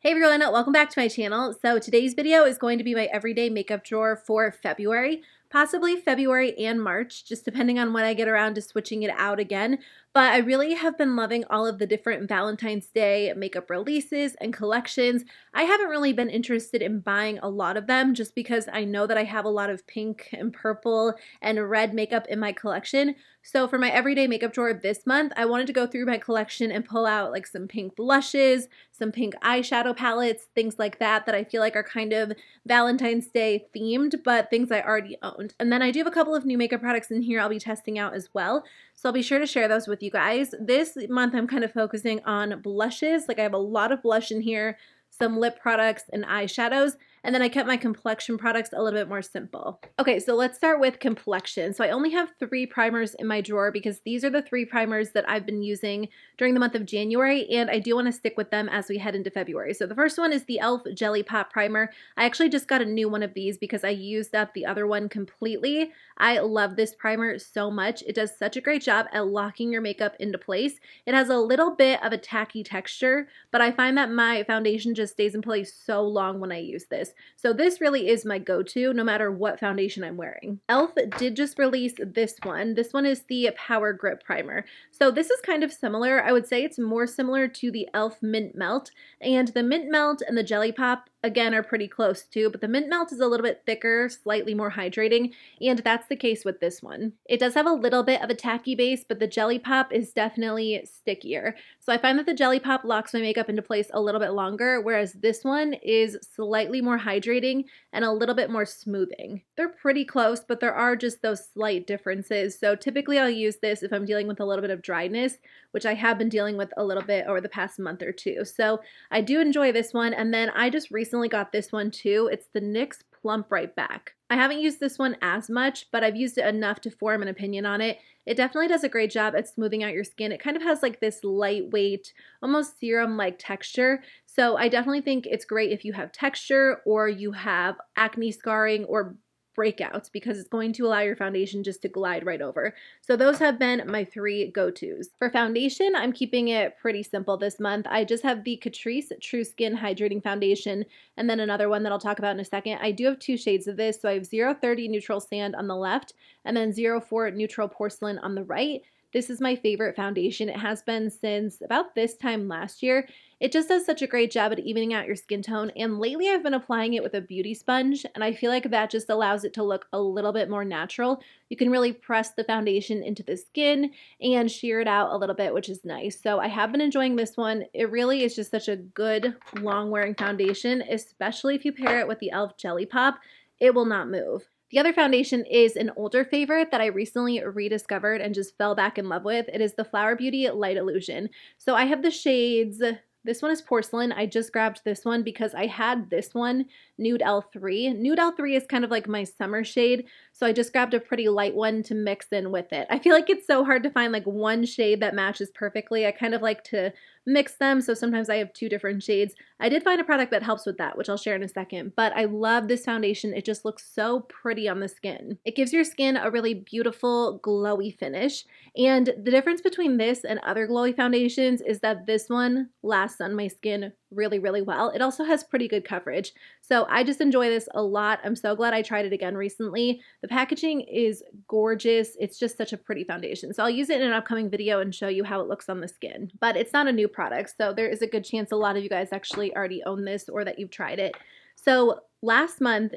Hey everyone, welcome back to my channel. So today's video is going to be my everyday makeup drawer for February, possibly February and March, just depending on when I get around to switching it out again. But I really have been loving all of the different Valentine's Day makeup releases and collections. I haven't really been interested in buying a lot of them just because I know that I have a lot of pink and purple and red makeup in my collection. So for my everyday makeup drawer this month, I wanted to go through my collection and pull out like some pink blushes, some pink eyeshadow palettes, things like that I feel like are kind of Valentine's Day themed, but things I already owned. And then I do have a couple of new makeup products in here I'll be testing out as well. So I'll be sure to share those with you guys. This month I'm kind of focusing on blushes. Like I have a lot of blush in here, some lip products and eyeshadows, and then I kept my complexion products a little bit more simple. Okay, so let's start with complexion. So I only have 3 primers in my drawer because these are the 3 primers that I've been using during the month of January, and I do want to stick with them as we head into February. So the first one is the e.l.f. Jelly Pop Primer. I actually just got a new one of these because I used up the other one completely. I love this primer so much. It does such a great job at locking your makeup into place. It has a little bit of a tacky texture, but I find that my foundation just stays in place so long when I use this. So this really is my go-to no matter what foundation I'm wearing. e.l.f. did just release this one. This one is the Power Grip Primer. So this is kind of similar. I would say it's more similar to the e.l.f. Mint Melt, and the Mint Melt and the Jelly Pop again are pretty close too, but the Mint Melt is a little bit thicker, slightly more hydrating, and that's the case with this one. It does have a little bit of a tacky base, but the Jelly Pop is definitely stickier. So I find that the Jelly Pop locks my makeup into place a little bit longer, whereas this one is slightly more hydrating and a little bit more smoothing. They're pretty close, but there are just those slight differences. So typically I'll use this if I'm dealing with a little bit of dryness, which I have been dealing with a little bit over the past month or two. So I do enjoy this one, and then I just recently got this one too. It's the NYX Plump Right Back. I haven't used this one as much, but I've used it enough to form an opinion on it. It definitely does a great job at smoothing out your skin. It kind of has like this lightweight, almost serum-like texture. So I definitely think it's great if you have texture or you have acne scarring or breakouts, because it's going to allow your foundation just to glide right over. So those have been my 3 go-tos. For foundation, I'm keeping it pretty simple this month. I just have the Catrice True Skin Hydrating Foundation, and then another one that I'll talk about in a second. I do have 2 shades of this, so I have 030 Neutral Sand on the left, and then 04 Neutral Porcelain on the right. This is my favorite foundation. It has been since about this time last year. It just does such a great job at evening out your skin tone, and lately I've been applying it with a beauty sponge, and I feel like that just allows it to look a little bit more natural. You can really press the foundation into the skin and sheer it out a little bit, which is nice. So I have been enjoying this one. It really is just such a good long-wearing foundation, especially if you pair it with the e.l.f. Jelly Pop. It will not move. The other foundation is an older favorite that I recently rediscovered and just fell back in love with. It is the Flower Beauty Light Illusion. So I have the shades. This one is Porcelain. I just grabbed this one because I had this one, Nude L3. Nude L3 is kind of like my summer shade, so I just grabbed a pretty light one to mix in with it. I feel like it's so hard to find like one shade that matches perfectly. I kind of like to mix them, so sometimes I have 2 different shades. I did find a product that helps with that, which I'll share in a second, but I love this foundation. It just looks so pretty on the skin. It gives your skin a really beautiful, glowy finish, and the difference between this and other glowy foundations is that this one lasts on my skin really, really well. It also has pretty good coverage, so I just enjoy this a lot. I'm so glad I tried it again recently. The packaging is gorgeous. It's just such a pretty foundation, so I'll use it in an upcoming video and show you how it looks on the skin. But it's not a new product, so there is a good chance a lot of you guys actually already own this or that you've tried it. So last month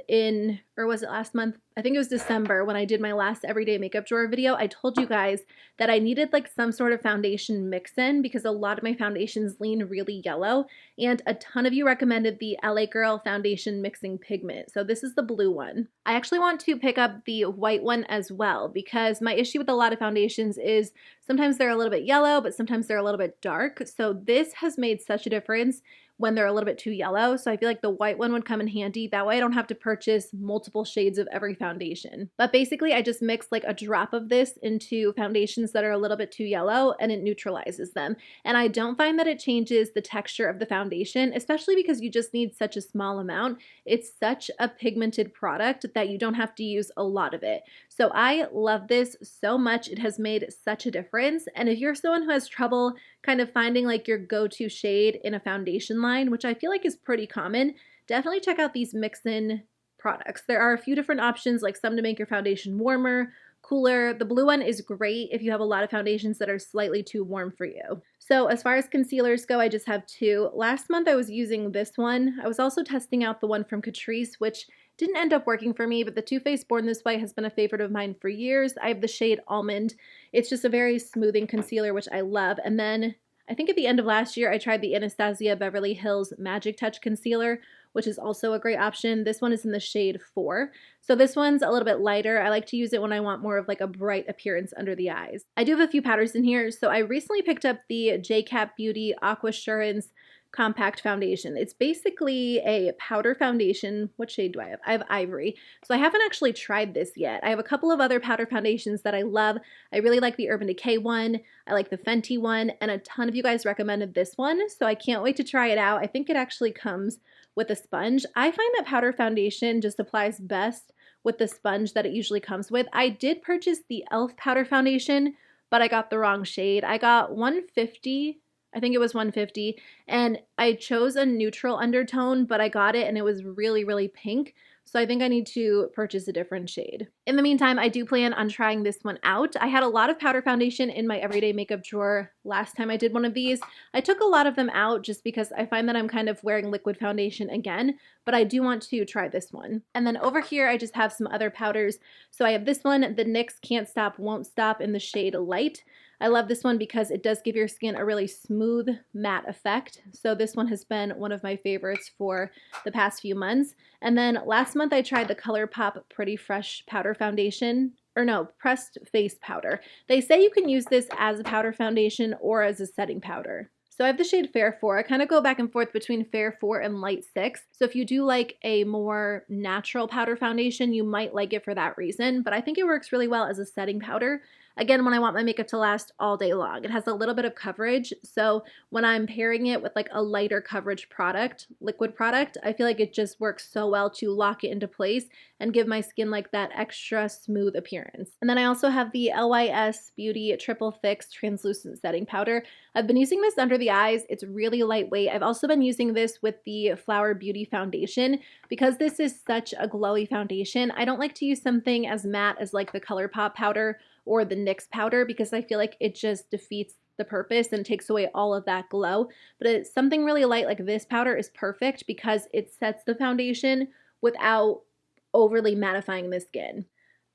or was it last month? I think it was December when I did my last everyday makeup drawer video. I told you guys that I needed like some sort of foundation mix-in because a lot of my foundations lean really yellow, and a ton of you recommended the LA Girl Foundation Mixing Pigment. So this is the blue one. I actually want to pick up the white one as well because my issue with a lot of foundations is sometimes they're a little bit yellow, but sometimes they're a little bit dark. So this has made such a difference when they're a little bit too yellow. So I feel like the white one would come in handy. That way I don't have to purchase multiple shades of every foundation. But basically I just mix like a drop of this into foundations that are a little bit too yellow and it neutralizes them. And I don't find that it changes the texture of the foundation, especially because you just need such a small amount. It's such a pigmented product that you don't have to use a lot of it. So I love this so much. It has made such a difference. And if you're someone who has trouble kind of finding like your go-to shade in a foundation line, which I feel like is pretty common, definitely check out these mix-in products. There are a few different options, like some to make your foundation warmer, cooler. The blue one is great if you have a lot of foundations that are slightly too warm for you. So as far as concealers go, I just have two. Last month I was using this one. I was also testing out the one from Catrice, which didn't end up working for me, but the Too Faced Born This Way has been a favorite of mine for years. I have the shade Almond. It's just a very smoothing concealer, which I love. And then I think at the end of last year, I tried the Anastasia Beverly Hills Magic Touch Concealer, which is also a great option. This one is in the shade 4. So this one's a little bit lighter. I like to use it when I want more of like a bright appearance under the eyes. I do have a few powders in here. So I recently picked up the JCap Beauty Aquassurance Compact Foundation. It's basically a powder foundation. What shade do I have? I have Ivory. So I haven't actually tried this yet. I have a couple of other powder foundations that I love. I really like the Urban Decay one. I like the Fenty one, and a ton of you guys recommended this one. So I can't wait to try it out. I think it actually comes with a sponge. I find that powder foundation just applies best with the sponge that it usually comes with. I did purchase the e.l.f. powder foundation, but I got the wrong shade. I got 150. I think it was 150, and I chose a neutral undertone, but I got it and it was really, really pink. So I think I need to purchase a different shade. In the meantime, I do plan on trying this one out. I had a lot of powder foundation in my everyday makeup drawer last time I did one of these. I took a lot of them out just because I find that I'm kind of wearing liquid foundation again, but I do want to try this one. And then over here, I just have some other powders. So I have this one, the NYX Can't Stop Won't Stop in the shade Light. I love this one because it does give your skin a really smooth matte effect. So this one has been one of my favorites for the past few months. And then last month I tried the Colourpop Pretty Fresh Powder Foundation, or no, Pressed Face Powder. They say you can use this as a powder foundation or as a setting powder. So I have the shade Fair 4. I kind of go back and forth between Fair 4 and Light 6. So if you do like a more natural powder foundation, you might like it for that reason. But I think it works really well as a setting powder. Again, when I want my makeup to last all day long. It has a little bit of coverage, so when I'm pairing it with like a lighter coverage product, liquid product, I feel like it just works so well to lock it into place and give my skin like that extra smooth appearance. And then I also have the LYS Beauty Triple Fix Translucent Setting Powder. I've been using this under the eyes. It's really lightweight. I've also been using this with the Flower Beauty Foundation. Because this is such a glowy foundation, I don't like to use something as matte as like the Colourpop powder or the NYX powder because I feel like it just defeats the purpose and takes away all of that glow. But it's something really light like this powder is perfect because it sets the foundation without overly mattifying the skin.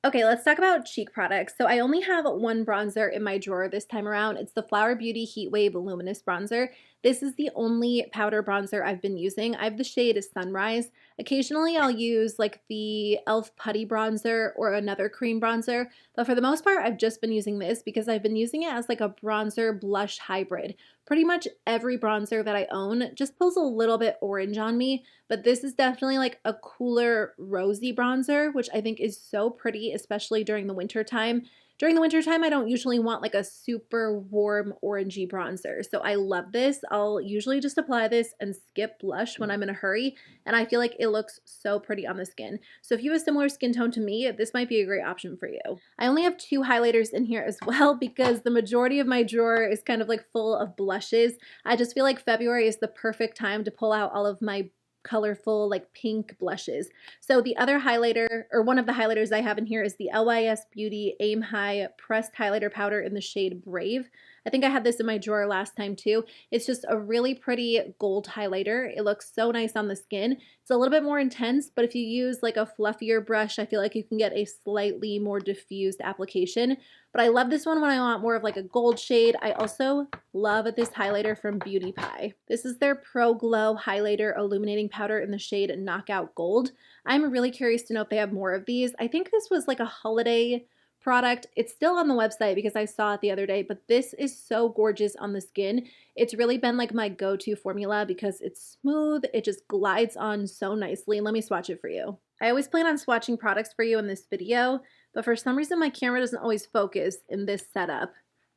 Okay, let's talk about cheek products. So I only have one bronzer in my drawer this time around. It's the Flower Beauty Heatwave Voluminous Bronzer. This is the only powder bronzer I've been using. I have the shade Sunrise. Occasionally I'll use like the e.l.f. Putty Bronzer or another cream bronzer, but for the most part I've just been using this because I've been using it as like a bronzer blush hybrid. Pretty much every bronzer that I own just pulls a little bit orange on me, but this is definitely like a cooler rosy bronzer, which I think is so pretty, especially during the winter time. During the wintertime, I don't usually want like a super warm orangey bronzer, so I love this. I'll usually just apply this and skip blush when I'm in a hurry, and I feel like it looks so pretty on the skin. So if you have a similar skin tone to me, this might be a great option for you. I only have 2 highlighters in here as well because the majority of my drawer is kind of like full of blushes. I just feel like February is the perfect time to pull out all of my colorful like pink blushes. So the other highlighter, or one of the highlighters I have in here, is the LYS Beauty Aim High Pressed Highlighter Powder in the shade Brave. I think I had this in my drawer last time too. It's just a really pretty gold highlighter. It looks so nice on the skin. It's a little bit more intense, but if you use like a fluffier brush, I feel like you can get a slightly more diffused application. But I love this one when I want more of like a gold shade. I also love this highlighter from Beauty Pie. This is their Pro Glow Highlighter Illuminating Powder in the shade Knockout Gold. I'm really curious to know if they have more of these. I think this was like a holiday product. It's still on the website because I saw it the other day, but this is so gorgeous on the skin. It's really been like my go-to formula because it's smooth. It just glides on so nicely. And let me swatch it for you. I always plan on swatching products for you in this video, but for some reason my camera doesn't always focus in this setup.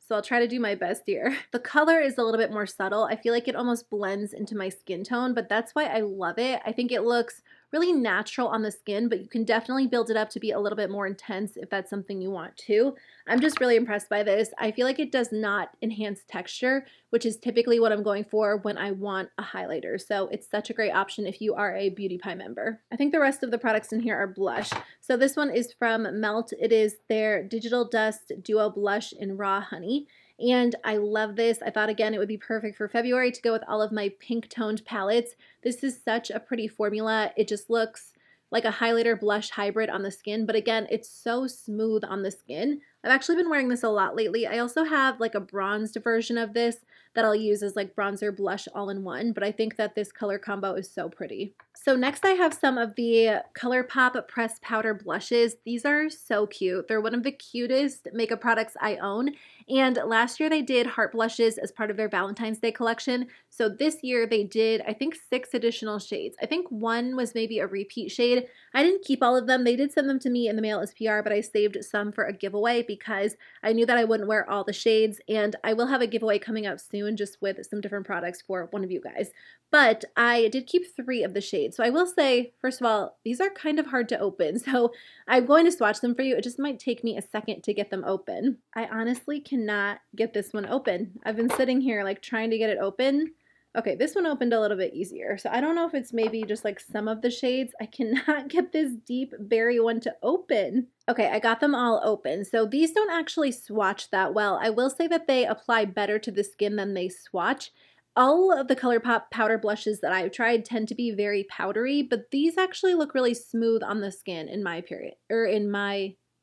So I'll try to do my best here. The color is a little bit more subtle. I feel like it almost blends into my skin tone, but that's why I love it. I think it looks really natural on the skin, but you can definitely build it up to be a little bit more intense if that's something you want to. I'm just really impressed by this. I feel like it does not enhance texture, which is typically what I'm going for when I want a highlighter. So it's such a great option if you are a Beauty Pie member. I think the rest of the products in here are blush. So this one is from Melt. It is their Digital Dust Duo Blush in Raw Honey. And I love this. I thought, again, it would be perfect for February to go with all of my pink toned palettes. This is such a pretty formula. It just looks like a highlighter blush hybrid on the skin, but again, it's so smooth on the skin. I've actually been wearing this a lot lately. I also have like a bronzed version of this that I'll use as like bronzer blush all in one, but I think that this color combo is so pretty. So next I have some of the Colourpop pressed powder blushes. These are so cute. They're one of the cutest makeup products I own, and last year they did heart blushes as part of their Valentine's Day collection. So this year they did, I think, 6 additional shades. I think one was maybe a repeat shade. I didn't keep all of them. They did send them to me in the mail as PR, but I saved some for a giveaway because I knew that I wouldn't wear all the shades, and I will have a giveaway coming up soon just with some different products for one of you guys. But I did keep 3 of the shades. So I will say, first of all, these are kind of hard to open. So I'm going to swatch them for you. It just might take me a second to get them open. I honestly cannot get this one open. I've been sitting here like trying to get it open. Okay, this one opened a little bit easier. So I don't know if it's maybe just like some of the shades. I cannot get this deep berry one to open. Okay, I got them all open. So these don't actually swatch that well. I will say that they apply better to the skin than they swatch. All of the Colourpop powder blushes that I've tried tend to be very powdery, but these actually look really smooth on the skin in my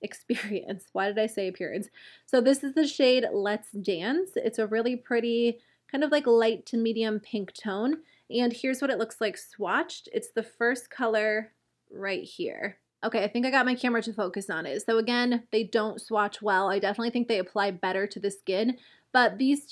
experience. Why did I say appearance? So this is the shade Let's Dance. It's a really pretty kind of like light to medium pink tone. And here's what it looks like swatched. It's the first color right here. Okay, I think I got my camera to focus on it. So again, they don't swatch well. I definitely think they apply better to the skin. But these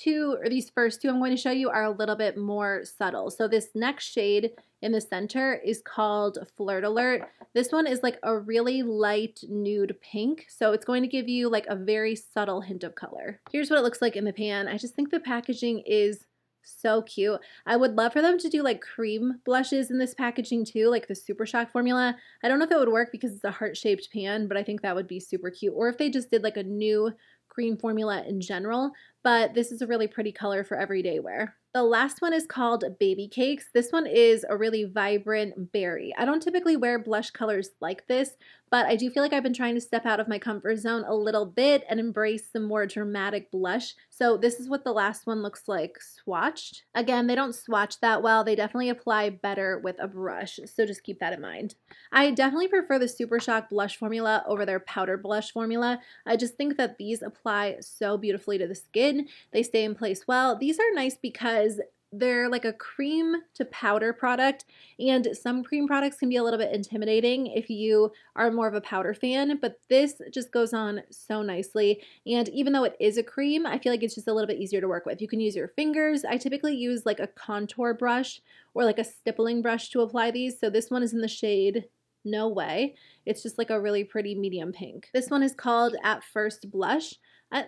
first two I'm going to show you are a little bit more subtle. So this next shade in the center is called Flirt Alert. This one is like a really light nude pink. So it's going to give you like a very subtle hint of color. Here's what it looks like in the pan. I just think the packaging is so cute. I would love for them to do like cream blushes in this packaging too, like the Super Shock formula. I don't know if it would work because it's a heart-shaped pan, but I think that would be super cute. Or if they just did like a new cream formula in general, but this is a really pretty color for everyday wear. The last one is called Baby Cakes. This one is a really vibrant berry. I don't typically wear blush colors like this, but I do feel like I've been trying to step out of my comfort zone a little bit and embrace some more dramatic blush. So this is what the last one looks like swatched. Again, they don't swatch that well. They definitely apply better with a brush, so just keep that in mind. I definitely prefer the Super Shock blush formula over their powder blush formula. I just think that these apply so beautifully to the skin. They stay in place well. These are nice because they're like a cream to powder product, and some cream products can be a little bit intimidating if you are more of a powder fan, but this just goes on so nicely. And even though it is a cream, I feel like it's just a little bit easier to work with. You can use your fingers. I typically use like a contour brush or like a stippling brush to apply these. So this one is in the shade No Way. It's just like a really pretty medium pink. This one is called At First Blush.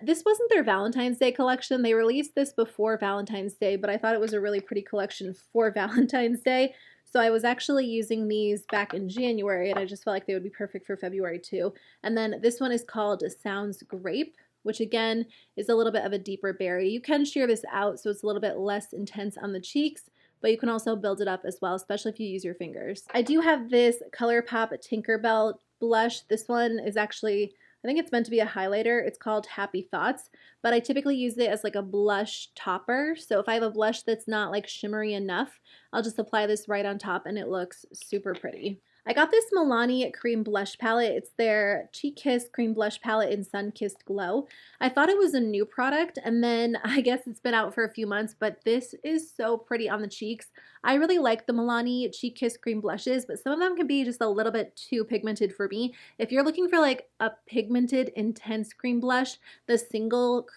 This wasn't their Valentine's Day collection. They released this before Valentine's Day, but I thought it was a really pretty collection for Valentine's Day. So I was actually using these back in January, and I just felt like they would be perfect for February too. And then this one is called Sounds Grape, which again is a little bit of a deeper berry. You can sheer this out so it's a little bit less intense on the cheeks, but you can also build it up as well, especially if you use your fingers. I do have this Colourpop Tinkerbell blush. This one is actually, I think it's meant to be a highlighter. It's called Happy Thoughts, but I typically use it as like a blush topper. So if I have a blush that's not like shimmery enough, I'll just apply this right on top and it looks super pretty. I got this Milani cream blush palette. It's their Cheek Kiss cream blush palette in Sun Kissed Glow. I thought it was a new product, and then I guess it's been out for a few months, but this is so pretty on the cheeks. I really like the Milani Cheek Kiss cream blushes, but some of them can be just a little bit too pigmented for me. If you're looking for like a pigmented intense cream blush, the single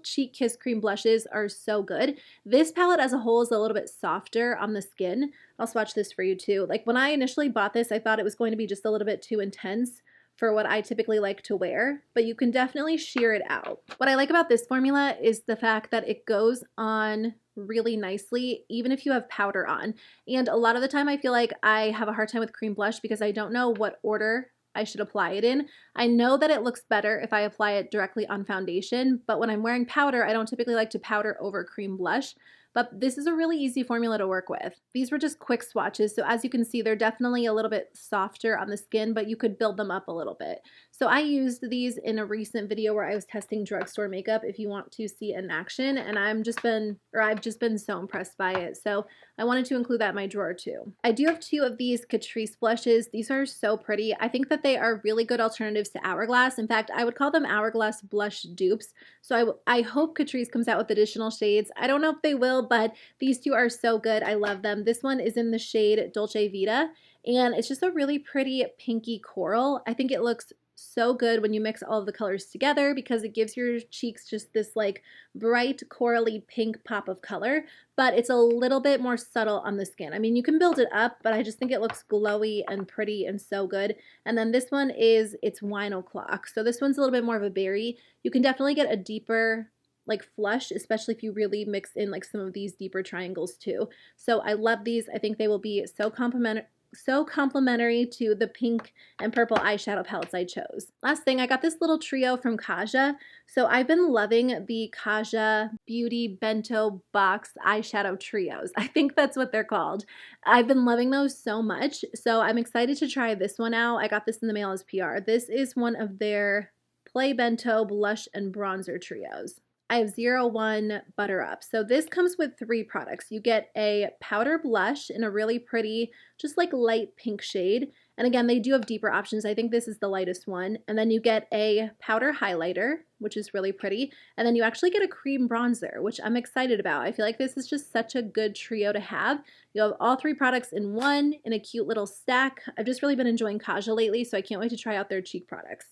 Cheek Kiss cream blushes are so good. This palette as a whole is a little bit softer on the skin. I'll swatch this for you too. Like when I initially bought this, I thought it was going to be just a little bit too intense for what I typically like to wear, but you can definitely sheer it out. What I like about this formula is the fact that it goes on really nicely, even if you have powder on. And a lot of the time I feel like I have a hard time with cream blush because I don't know what order I should apply it in. I know that it looks better if I apply it directly on foundation, but when I'm wearing powder, I don't typically like to powder over cream blush. But this is a really easy formula to work with. These were just quick swatches, so as you can see, they're definitely a little bit softer on the skin, but you could build them up a little bit. So I used these in a recent video where I was testing drugstore makeup if you want to see it in action, and I've just been so impressed by it. So I wanted to include that in my drawer too. I do have two of these Catrice blushes. These are so pretty. I think that they are really good alternatives to Hourglass. In fact, I would call them Hourglass blush dupes. So I hope Catrice comes out with additional shades. I don't know if they will, but these two are so good. I love them. This one is in the shade Dolce Vita, and it's just a really pretty pinky coral. I think it looks so good when you mix all of the colors together because it gives your cheeks just this like bright corally pink pop of color, but it's a little bit more subtle on the skin. I mean, you can build it up, but I just think it looks glowy and pretty and so good. And then this one is, it's Wine O'Clock. So this one's a little bit more of a berry. You can definitely get a deeper like flush, especially if you really mix in like some of these deeper triangles too. So I love these. I think they will be so complementary to the pink and purple eyeshadow palettes I chose. Last thing, I got this little trio from Kaja. So I've been loving the Kaja Beauty Bento Box eyeshadow trios. I think that's what they're called. I've been loving those so much. So I'm excited to try this one out. I got this in the mail as PR. This is one of their Play Bento blush and bronzer trios. I have 01 Butter Up. So this comes with 3 products. You get a powder blush in a really pretty, just like light pink shade. And again, they do have deeper options. I think this is the lightest one. And then you get a powder highlighter, which is really pretty. And then you actually get a cream bronzer, which I'm excited about. I feel like this is just such a good trio to have. You have all 3 products in one, in a cute little stack. I've just really been enjoying Kaja lately, so I can't wait to try out their cheek products.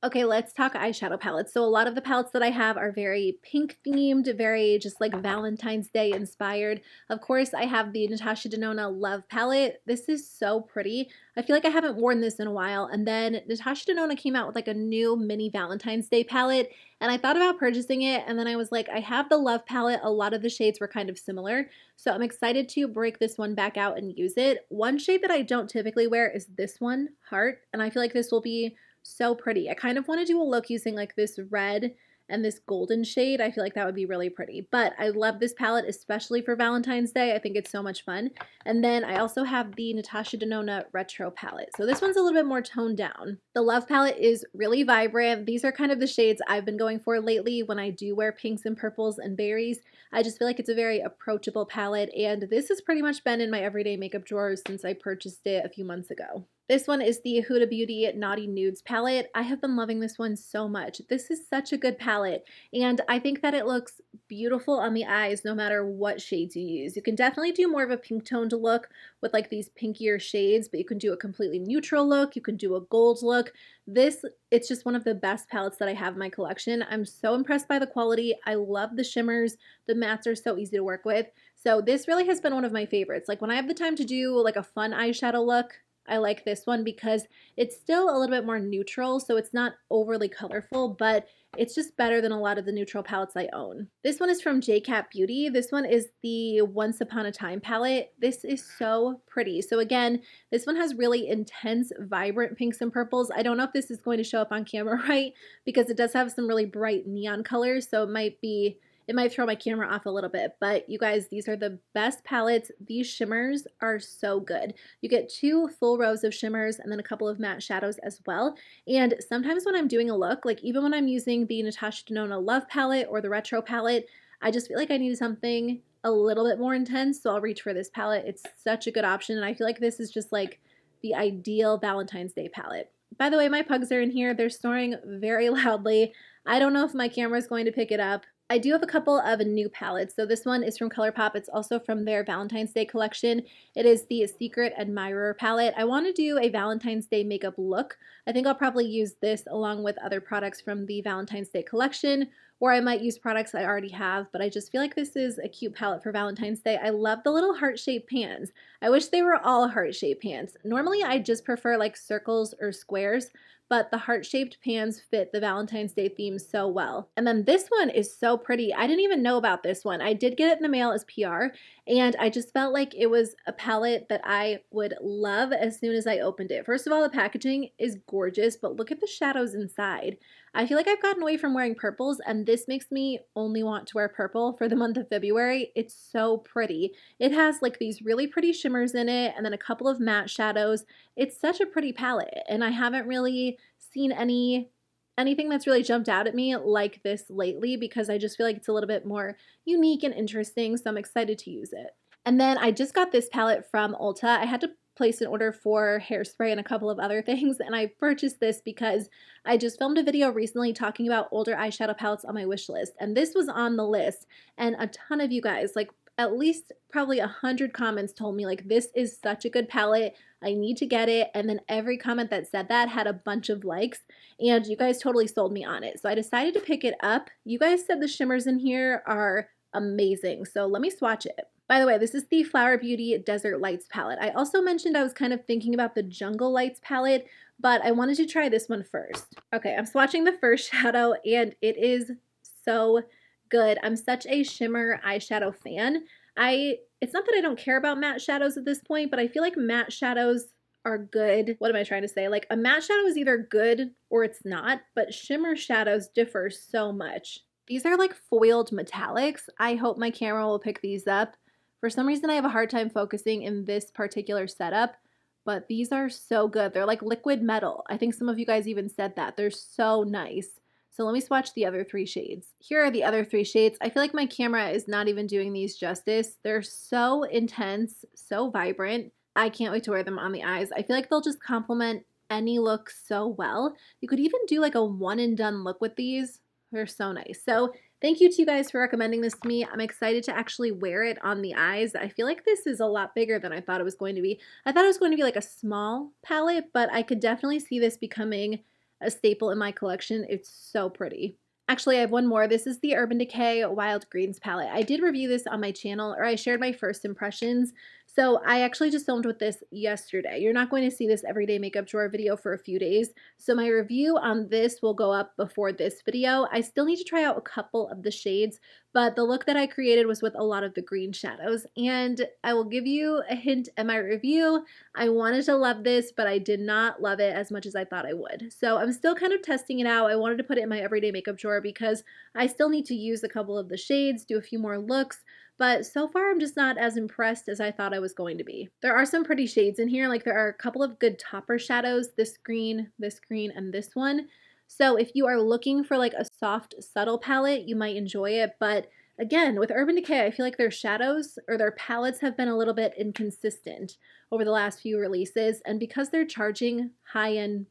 Okay, let's talk eyeshadow palettes. So a lot of the palettes that I have are very pink themed, very just like Valentine's Day inspired. Of course, I have the Natasha Denona Love palette. This is so pretty. I feel like I haven't worn this in a while. And then Natasha Denona came out with like a new mini Valentine's Day palette. And I thought about purchasing it. And then I was like, I have the Love palette. A lot of the shades were kind of similar. So I'm excited to break this one back out and use it. One shade that I don't typically wear is this one, Heart. And I feel like this will be so pretty. I kind of want to do a look using like this red and this golden shade. I feel like that would be really pretty. But I love this palette, especially for Valentine's Day. I think it's so much fun. And then I also have the Natasha Denona Retro palette. So this one's a little bit more toned down. The Love palette is really vibrant. These are kind of the shades I've been going for lately when I do wear pinks and purples and berries. I just feel like it's a very approachable palette, and this has pretty much been in my everyday makeup drawer since I purchased it a few months ago. This one is the Huda Beauty Naughty Nudes palette. I have been loving this one so much. This is such a good palette, and I think that it looks beautiful on the eyes no matter what shades you use. You can definitely do more of a pink toned look with like these pinkier shades, but you can do a completely neutral look. You can do a gold look. It's just one of the best palettes that I have in my collection. I'm so impressed by the quality. I love the shimmers. The mattes are so easy to work with. So this really has been one of my favorites. Like when I have the time to do like a fun eyeshadow look, I like this one because it's still a little bit more neutral, so it's not overly colorful, but it's just better than a lot of the neutral palettes I own. This one is from JCat Beauty. This one is the Once Upon a Time palette. This is so pretty. So again, this one has really intense, vibrant pinks and purples. I don't know if this is going to show up on camera right because it does have some really bright neon colors, so it might throw my camera off a little bit, but you guys, these are the best palettes. These shimmers are so good. You get 2 full rows of shimmers and then a couple of matte shadows as well. And sometimes when I'm doing a look, like even when I'm using the Natasha Denona Love palette or the Retro palette, I just feel like I need something a little bit more intense, so I'll reach for this palette. It's such a good option, and I feel like this is just like the ideal Valentine's Day palette. By the way, my pugs are in here. They're snoring very loudly. I don't know if my camera is going to pick it up. I do have a couple of new palettes. So this one is from Colourpop. It's also from their Valentine's Day collection. It is the Secret Admirer palette. I want to do a Valentine's Day makeup look. I think I'll probably use this along with other products from the Valentine's Day collection, or I might use products I already have, but I just feel like this is a cute palette for Valentine's Day. I love the little heart-shaped pans. I wish they were all heart-shaped pans. Normally I just prefer like circles or squares, but the heart-shaped pans fit the Valentine's Day theme so well. And then this one is so pretty. I didn't even know about this one. I did get it in the mail as PR, and I just felt like it was a palette that I would love as soon as I opened it. First of all, the packaging is gorgeous, but look at the shadows inside. I feel like I've gotten away from wearing purples, and this makes me only want to wear purple for the month of February. It's so pretty. It has like these really pretty shimmers in it, and then a couple of matte shadows. It's such a pretty palette, and I haven't really seen anything that's really jumped out at me like this lately, because I just feel like it's a little bit more unique and interesting, so I'm excited to use it. And then I just got this palette from Ulta. I had to place an order for hairspray and a couple of other things, and I purchased this because I just filmed a video recently talking about older eyeshadow palettes on my wish list, and this was on the list, and a ton of you guys, like at least probably 100 comments told me like, this is such a good palette, I need to get it. And then every comment that said that had a bunch of likes, and you guys totally sold me on it. So I decided to pick it up. You guys said the shimmers in here are amazing, so let me swatch it. By the way, this is the Flower Beauty Desert Lights palette. I also mentioned I was kind of thinking about the Jungle Lights palette, but I wanted to try this one first. Okay, I'm swatching the first shadow, and it is so good. I'm such a shimmer eyeshadow fan. It's not that I don't care about matte shadows at this point, but I feel like matte shadows are good. What am I trying to say? Like, a matte shadow is either good or it's not, but shimmer shadows differ so much. These are like foiled metallics. I hope my camera will pick these up. For some reason, I have a hard time focusing in this particular setup, but these are so good. They're like liquid metal. I think some of you guys even said that. They're so nice. So let me swatch the other three shades. Here are the other three shades. I feel like my camera is not even doing these justice. They're so intense, so vibrant. I can't wait to wear them on the eyes. I feel like they'll just complement any look so well. You could even do like a one and done look with these. They're so nice. So thank you to you guys for recommending this to me. I'm excited to actually wear it on the eyes. I feel like this is a lot bigger than I thought it was going to be. I thought it was going to be like a small palette, but I could definitely see this becoming a staple in my collection. It's so pretty. Actually, I have one more. This is the Urban Decay Wild Greens palette. I did review this on my channel, or I shared my first impressions. So I actually just filmed with this yesterday. You're not going to see this everyday makeup drawer video for a few days. So my review on this will go up before this video. I still need to try out a couple of the shades, but the look that I created was with a lot of the green shadows. And I will give you a hint in my review. I wanted to love this, but I did not love it as much as I thought I would. So I'm still kind of testing it out. I wanted to put it in my everyday makeup drawer because I still need to use a couple of the shades, do a few more looks. But so far, I'm just not as impressed as I thought I was going to be. There are some pretty shades in here. Like, there are a couple of good topper shadows, this green, and this one. So if you are looking for like a soft, subtle palette, you might enjoy it. But again, with Urban Decay, I feel like their shadows or their palettes have been a little bit inconsistent over the last few releases. And because they're charging high-end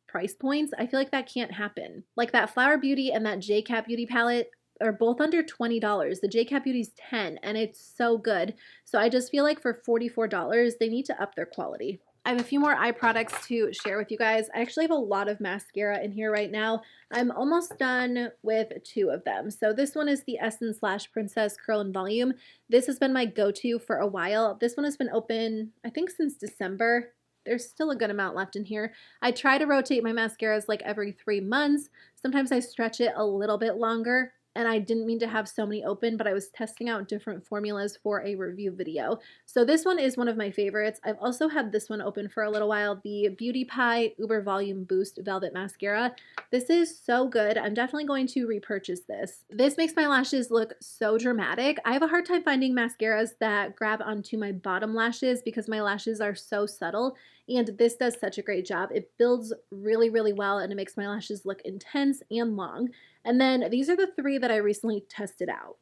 price points, I feel like that can't happen. Like that Flower Beauty and that JCat Beauty palette are both under $20. The JCat Beauty's $10, and it's so good. So I just feel like for $44, they need to up their quality. I have a few more eye products to share with you guys. I actually have a lot of mascara in here right now. I'm almost done with two of them. So this one is the Essence Lash Princess Curl and Volume. This has been my go-to for a while. This one has been open, I think, since December. There's still a good amount left in here. I try to rotate my mascaras like every 3 months. Sometimes I stretch it a little bit longer. And I didn't mean to have so many open, but I was testing out different formulas for a review video. So this one is one of my favorites. I've also had this one open for a little while, the Beauty Pie Uber Volume Boost Velvet Mascara. This is so good. I'm definitely going to repurchase this. This makes my lashes look so dramatic. I have a hard time finding mascaras that grab onto my bottom lashes because my lashes are so subtle, and this does such a great job. It builds really, really well, and it makes my lashes look intense and long. And then these are the three that I recently tested out.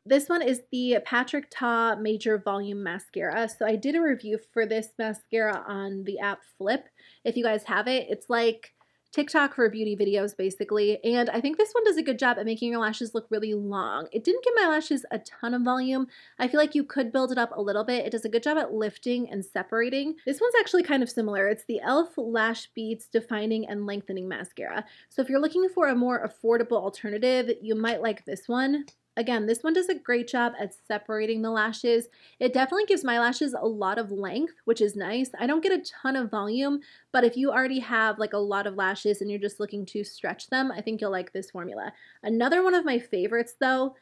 This one is the Patrick Ta Major Volume Mascara. So I did a review for this mascara on the app Flip. If you guys have it, it's like TikTok for beauty videos basically, and I think this one does a good job at making your lashes look really long. It didn't give my lashes a ton of volume. I feel like you could build it up a little bit. It does a good job at lifting and separating. This one's actually kind of similar. It's the e.l.f. Lash Beads Defining and Lengthening Mascara. So if you're looking for a more affordable alternative, you might like this one. Again, this one does a great job at separating the lashes. It definitely gives my lashes a lot of length, which is nice. I don't get a ton of volume, but if you already have like a lot of lashes and you're just looking to stretch them, I think you'll like this formula. Another one of my favorites though,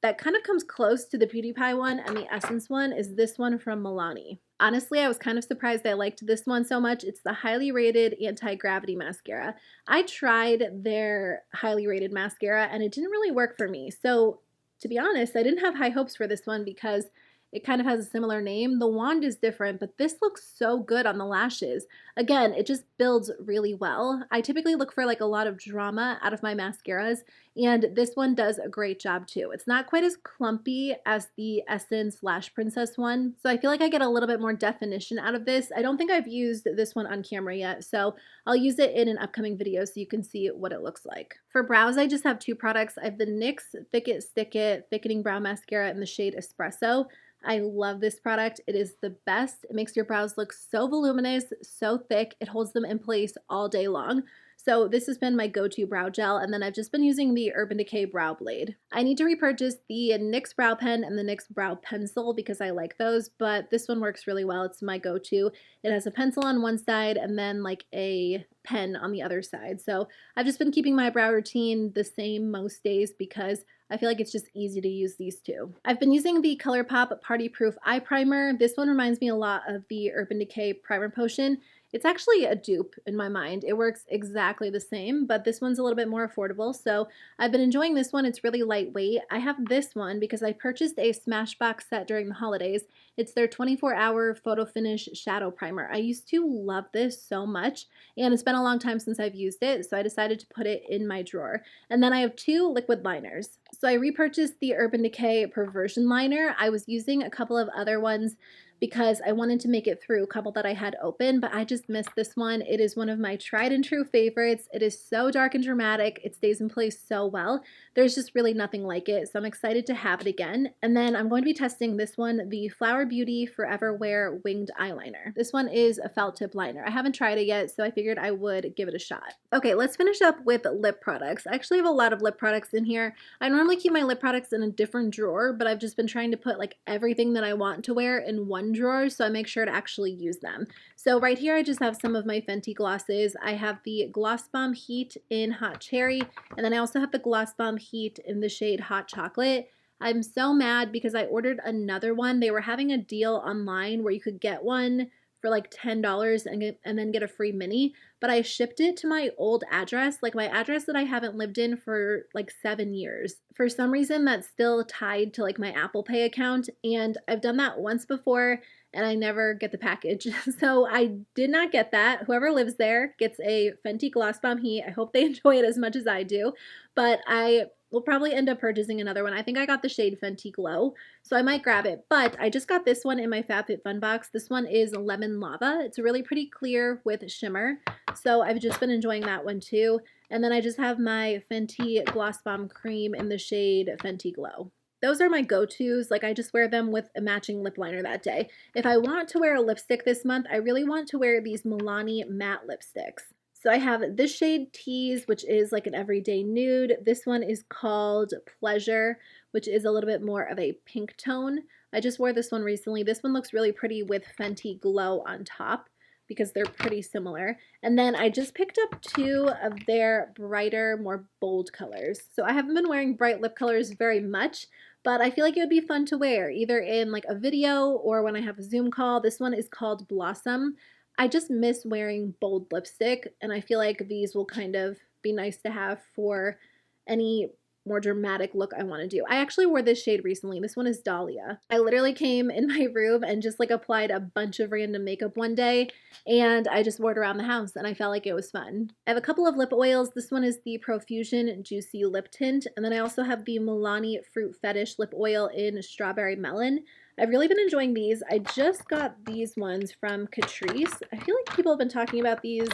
that kind of comes close to the Beauty Pie one and the Essence one, is this one from Milani. Honestly, I was kind of surprised I liked this one so much. It's the highly rated anti-gravity mascara. I tried their highly rated mascara and it didn't really work for me. So to be honest, I didn't have high hopes for this one because it kind of has a similar name. The wand is different, but this looks so good on the lashes. Again, it just builds really well. I typically look for like a lot of drama out of my mascaras, and this one does a great job too. It's not quite as clumpy as the Essence Lash Princess one, so I feel like I get a little bit more definition out of this. I don't think I've used this one on camera yet, so I'll use it in an upcoming video so you can see what it looks like. For brows, I just have two products. I have the NYX Thick It Stick It Thickening Brow Mascara in the shade Espresso. I love this product. It is the best. It makes your brows look so voluminous, so thick. It holds them in place all day long. So this has been my go-to brow gel, and then I've just been using the Urban Decay Brow Blade. I need to repurchase the NYX Brow Pen and the NYX Brow Pencil because I like those, but this one works really well. It's my go-to. It has a pencil on one side and then like a pen on the other side. So I've just been keeping my brow routine the same most days because I feel like it's just easy to use these two. I've been using the Colourpop Party Proof Eye Primer. This one reminds me a lot of the Urban Decay Primer Potion. It's actually a dupe in my mind. It works exactly the same, but this one's a little bit more affordable, so I've been enjoying this one. It's really lightweight. I have this one because I purchased a Smashbox set during the holidays. It's their 24-hour Photo Finish Shadow Primer. I used to love this so much, and it's been a long time since I've used it, so I decided to put it in my drawer. And then I have two liquid liners. So I repurchased the Urban Decay Perversion Liner. I was using a couple of other ones because I wanted to make it through a couple that I had open, but I just missed this one. It is one of my tried and true favorites. It is so dark and dramatic. It stays in place so well. There's just really nothing like it, so I'm excited to have it again. And then I'm going to be testing this one, the Flower Beauty Forever Wear Winged Eyeliner. This one is a felt tip liner. I haven't tried it yet, so I figured I would give it a shot. Okay, let's finish up with lip products. I actually have a lot of lip products in here. I normally keep my lip products in a different drawer, but I've just been trying to put like everything that I want to wear in one drawer, so I make sure to actually use them. So right here I just have some of my Fenty glosses. I have the Gloss Bomb Heat in Hot Cherry, and then I also have the Gloss Bomb Heat in the shade Hot Chocolate. I'm so mad because I ordered another one. They were having a deal online where you could get one for like $10 and then get a free mini, but I shipped it to my old address, like my address that I haven't lived in for like 7 years. For some reason, that's still tied to like my Apple Pay account, and I've done that once before and I never get the package. So I did not get that. Whoever lives there gets a Fenty Gloss Bomb Heat. I hope they enjoy it as much as I do, but I will probably end up purchasing another one. I think I got the shade Fenty Glow, so I might grab it. But I just got this one in my FabFitFun box. This one is Lemon Lava. It's really pretty clear with shimmer, so I've just been enjoying that one too. And then I just have my Fenty Gloss Bomb Cream in the shade Fenty Glow. Those are my go-tos. Like I just wear them with a matching lip liner that day. If I want to wear a lipstick this month, I really want to wear these Milani matte lipsticks. So I have this shade Tease, which is like an everyday nude. This one is called Pleasure, which is a little bit more of a pink tone. I just wore this one recently. This one looks really pretty with Fenty Glow on top because they're pretty similar. And then I just picked up two of their brighter, more bold colors. So I haven't been wearing bright lip colors very much, but I feel like it would be fun to wear either in like a video or when I have a Zoom call. This one is called Blossom. I just miss wearing bold lipstick, and I feel like these will kind of be nice to have for any more dramatic look I want to do. I actually wore this shade recently. This one is Dahlia. I literally came in my room and just like applied a bunch of random makeup one day, and I just wore it around the house and I felt like it was fun. I have a couple of lip oils. This one is the Profusion Juicy Lip Tint, and then I also have the Milani Fruit Fetish Lip Oil in Strawberry Melon. I've really been enjoying these. I just got these ones from Catrice. I feel like people have been talking about these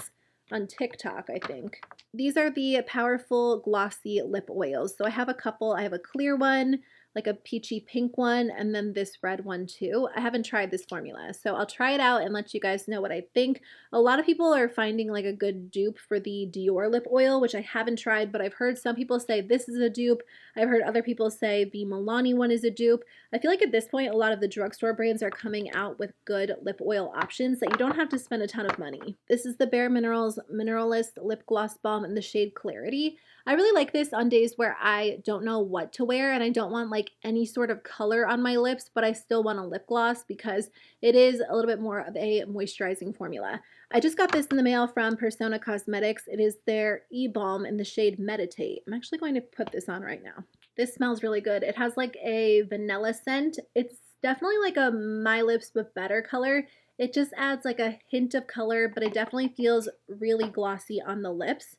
on TikTok, I think. These are the Powerful Glossy Lip Oils. So I have a couple. I have a clear one, like a peachy pink one, and then this red one too. I haven't tried this formula, so I'll try it out and let you guys know what I think. A lot of people are finding like a good dupe for the Dior lip oil, which I haven't tried, but I've heard some people say this is a dupe. I've heard other people say the Milani one is a dupe. I feel like at this point, a lot of the drugstore brands are coming out with good lip oil options that you don't have to spend a ton of money. This is the Bare Minerals Mineralist Lip Gloss Balm in the shade Clarity. I really like this on days where I don't know what to wear and I don't want like any sort of color on my lips, but I still want a lip gloss because it is a little bit more of a moisturizing formula. I just got this in the mail from Persona Cosmetics. It is their E-Balm in the shade Meditate. I'm actually going to put this on right now. This smells really good. It has like a vanilla scent. It's definitely like a My Lips But Better color. It just adds like a hint of color, but it definitely feels really glossy on the lips.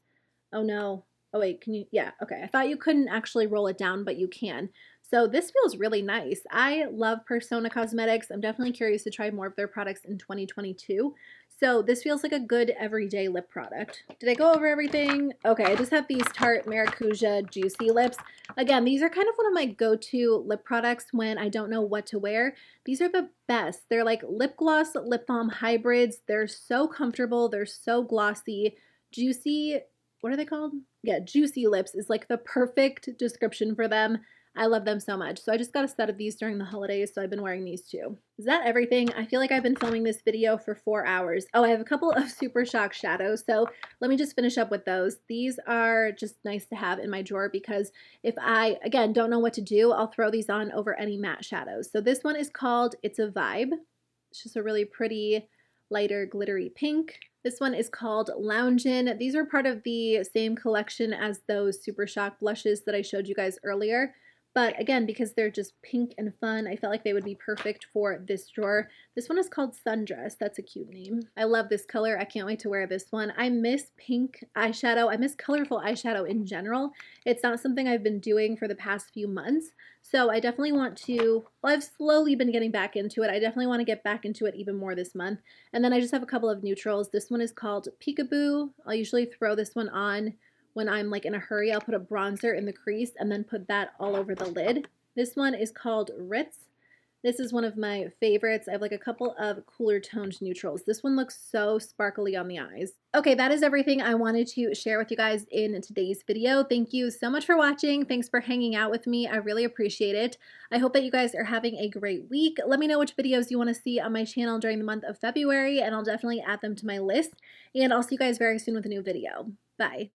Oh no. Oh wait, can you? Yeah, okay. I thought you couldn't actually roll it down, but you can. So this feels really nice. I love Persona Cosmetics. I'm definitely curious to try more of their products in 2022. So this feels like a good everyday lip product. Did I go over everything? Okay, I just have these Tarte Maracuja Juicy Lips. Again, these are kind of one of my go-to lip products when I don't know what to wear. These are the best. They're like lip gloss, lip balm hybrids. They're so comfortable. They're so glossy. Juicy, what are they called? Yeah, Juicy Lips is like the perfect description for them. I love them so much. So I just got a set of these during the holidays, so I've been wearing these too. Is that everything? I feel like I've been filming this video for 4 hours. Oh, I have a couple of Super Shock shadows, so let me just finish up with those. These are just nice to have in my drawer because if I, again, don't know what to do, I'll throw these on over any matte shadows. So this one is called It's a Vibe. It's just a really pretty, lighter, glittery pink. This one is called Loungin'. These are part of the same collection as those Super Shock blushes that I showed you guys earlier. But again, because they're just pink and fun, I felt like they would be perfect for this drawer. This one is called Sundress. That's a cute name. I love this color. I can't wait to wear this one. I miss pink eyeshadow. I miss colorful eyeshadow in general. It's not something I've been doing for the past few months. So I definitely want to, well, I've slowly been getting back into it. I definitely want to get back into it even more this month. And then I just have a couple of neutrals. This one is called Peekaboo. I'll usually throw this one on when I'm like in a hurry. I'll put a bronzer in the crease and then put that all over the lid. This one is called Ritz. This is one of my favorites. I have like a couple of cooler toned neutrals. This one looks so sparkly on the eyes. Okay, that is everything I wanted to share with you guys in today's video. Thank you so much for watching. Thanks for hanging out with me. I really appreciate it. I hope that you guys are having a great week. Let me know which videos you want to see on my channel during the month of February, and I'll definitely add them to my list. And I'll see you guys very soon with a new video. Bye.